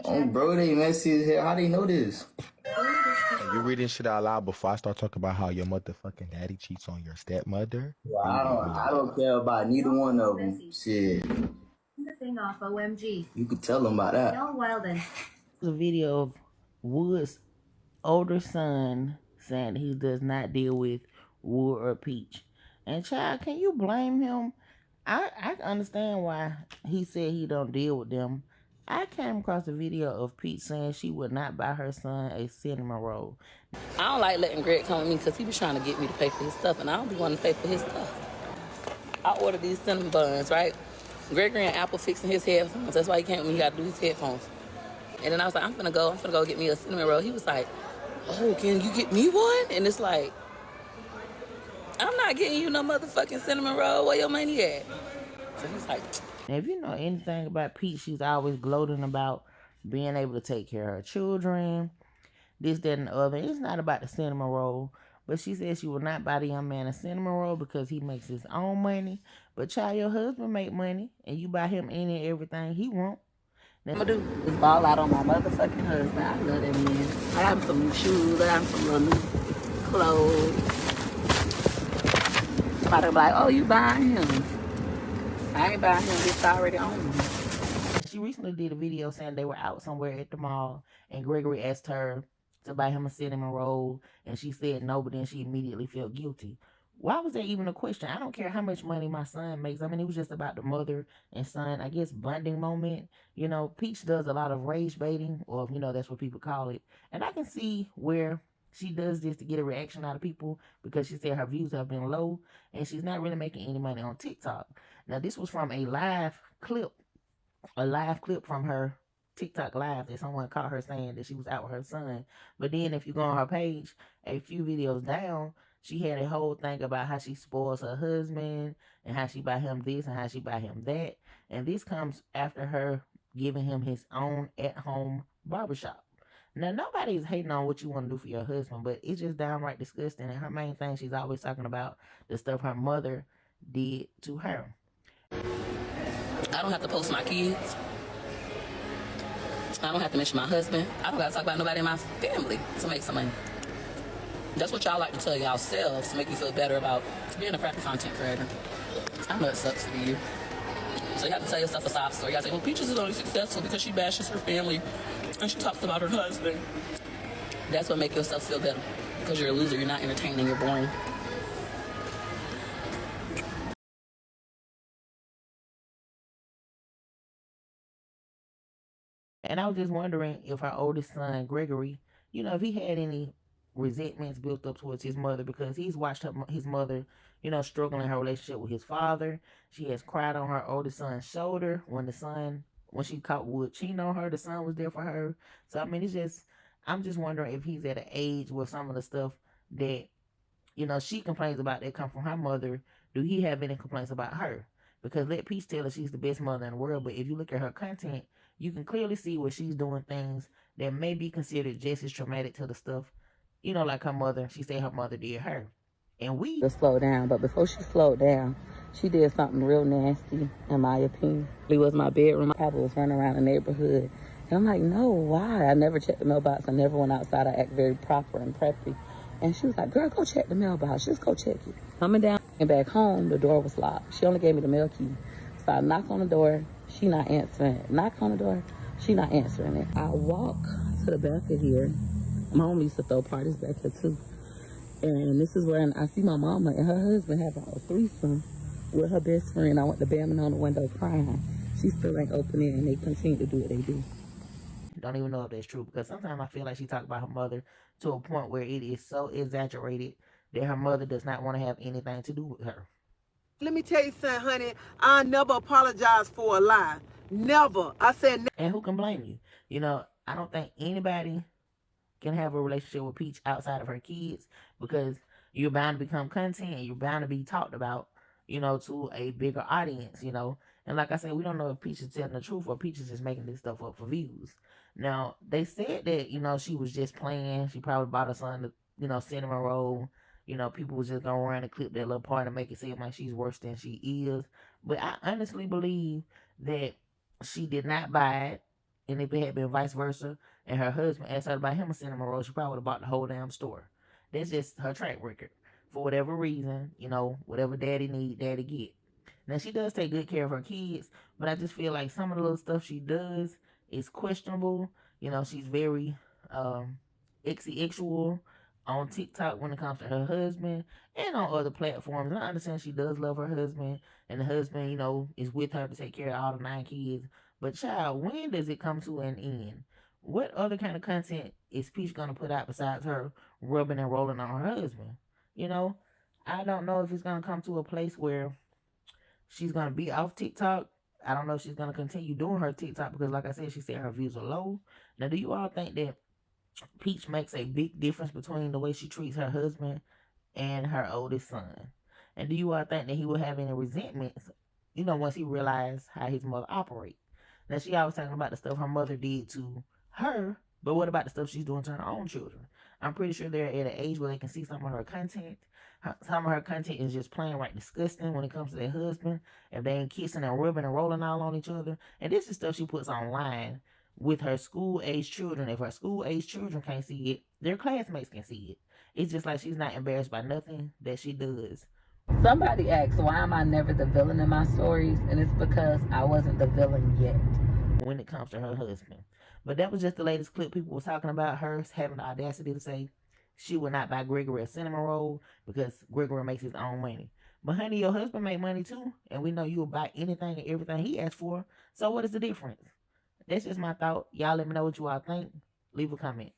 Oh, bro, they messy as hell. How they know this? You reading shit out loud before I start talking about how your motherfucking daddy cheats on your stepmother? Well, Or you gonna hold I it down? don't care about neither one of them. Shit, The thing off OMG. you could tell them about that. Y'all wildin'. A video of Wood's older son saying he does not deal with Wood or Peach. And child, can you blame him? I understand why he said he don't deal with them. I came across a video of Peach saying she would not buy her son a cinnamon roll. I don't like letting Greg come with me because he be trying to get me to pay for his stuff, and I don't be wanting to pay for his stuff. I ordered these cinnamon buns, right? Gregory and Apple fixing his headphones. That's why he came with me. He got to do his headphones. And then I was like, I'm finna go get me a cinnamon roll. He was like, oh, can you get me one? And it's like, I'm not getting you no motherfucking cinnamon roll. Where your money at? So he's like, Now, if you know anything about Peach, she's always gloating about being able to take care of her children, this, that, and the other. It's not about the cinnamon roll, but she says she will not buy the young man a cinnamon roll because he makes his own money. But child, your husband make money, and you buy him any and everything he want. I'm gonna do is ball out on my motherfucking husband. I love that man. I got him some new shoes. I got him some little new clothes. Somebody be like, oh, you buying him? I ain't buying him. It's already on me. She recently did a video saying they were out somewhere at the mall, and Gregory asked her to buy him a cinnamon roll, and she said no, but then she immediately felt guilty. Why was that even a question? I don't care how much money my son makes. I mean, it was just about the mother and son, I guess, bonding moment. You know, Peach does a lot of rage baiting, or, you know, that's what people call it. And I can see where she does this to get a reaction out of people because she said her views have been low, and she's not really making any money on TikTok. Now, this was from a live clip from her TikTok live that someone caught her saying that she was out with her son. But then if you go on her page, a few videos down, she had a whole thing about how she spoils her husband and how she buy him this and how she buy him that. And this comes after her giving him his own at-home barbershop. Now, nobody is hating on what you want to do for your husband, but it's just downright disgusting. And her main thing, she's always talking about the stuff her mother did to her. I don't have to post my kids. I don't have to mention my husband. I don't got to talk about nobody in my family to make some money. That's what y'all like to tell y'all selves to make you feel better about being a crappy content creator. I know it sucks to be you. So you have to tell yourself a sob story. You gotta say, well, Peaches is only successful because she bashes her family and she talks about her husband. That's what makes yourself feel better. Because you're a loser, you're not entertaining, you're boring. And I was just wondering if her oldest son, Gregory, you know, if he had any resentments built up towards his mother, because he's watched his mother, you know, struggling in her relationship with his father. She has cried on her oldest son's shoulder when she caught Wood cheating on her. The son was there for her. So, I mean, I'm just wondering if he's at an age where some of the stuff that, you know, she complains about that come from her mother, do he have any complaints about her? Because let Peach tell her she's the best mother in the world, but if you look at her content, you can clearly see where she's doing things that may be considered just as traumatic to the stuff, you know, like her mother. She said her mother did her. And we To slow down, but before she slowed down, she did something real nasty, in my opinion. It was my bedroom. My papa was running around the neighborhood. And I'm like, no, why? I never checked the mailbox. I never went outside. I act very proper and preppy. And she was like, girl, go check the mailbox. Just go check it. Coming down and back home, the door was locked. She only gave me the mail key. So I knock on the door. She not answering it. Knock on the door. She not answering it. I walk to the back of here. My mom used to throw parties back here too. And this is where I see my mama and her husband having a threesome with her best friend. I went to banging on the window crying. She still ain't opening, and they continue to do what they do. don't even know if that's true, because sometimes I feel like she talks about her mother to a point where it is so exaggerated that her mother does not want to have anything to do with her. Let me tell you something, honey. I never apologize for a lie. Never. I said And who can blame you? You know, I don't think anybody can have a relationship with Peach outside of her kids, because you're bound to become content and you're bound to be talked about, you know, to a bigger audience, you know. And like I said, we don't know if Peach is telling the truth or Peach is just making this stuff up for views. Now, they said that, you know, she was just playing. She probably bought her son the, you know, cinnamon roll. You know, people was just gonna run and clip that little part and make it seem like she's worse than she is. But I honestly believe that she did not buy it. And if it had been vice versa, and her husband asked her to buy him a cinnamon roll, she probably would have bought the whole damn store. That's just her track record. For whatever reason, you know, whatever daddy need, daddy get. Now, she does take good care of her kids, but I just feel like some of the little stuff she does is questionable. You know, she's very exual on TikTok when it comes to her husband and on other platforms. And I understand she does love her husband, and the husband, you know, is with her to take care of all the 9 kids. But child, when does it come to an end? What other kind of content is Peach gonna put out besides her rubbing and rolling on her husband? You know, I don't know if it's gonna come to a place where she's gonna be off TikTok. I don't know if she's gonna continue doing her TikTok because, like I said, she said her views are low. Now, do you all think that Peach makes a big difference between the way she treats her husband and her oldest son? And do you all think that he will have any resentments, you know, once he realized how his mother operates? Now, she always talking about the stuff her mother did to her, but what about the stuff she's doing to her own children? I'm pretty sure they're at an age where they can see some of her content. Some of her content is just plain right disgusting when it comes to their husband. If they ain't kissing and rubbing and rolling all on each other. And this is stuff she puts online with her school-age children. If her school-age children can't see it, their classmates can see it. It's just like she's not embarrassed by nothing that she does. Somebody asked, why am I never the villain in my stories? And it's because I wasn't the villain yet. When it comes to her husband. But that was just the latest clip. People were talking about her having the audacity to say she would not buy Gregory a cinnamon roll because Gregory makes his own money. But honey, your husband make money too, and we know you'll buy anything and everything he asks for. So what is the difference? That's just my thought. Y'all let me know what you all think. Leave a comment.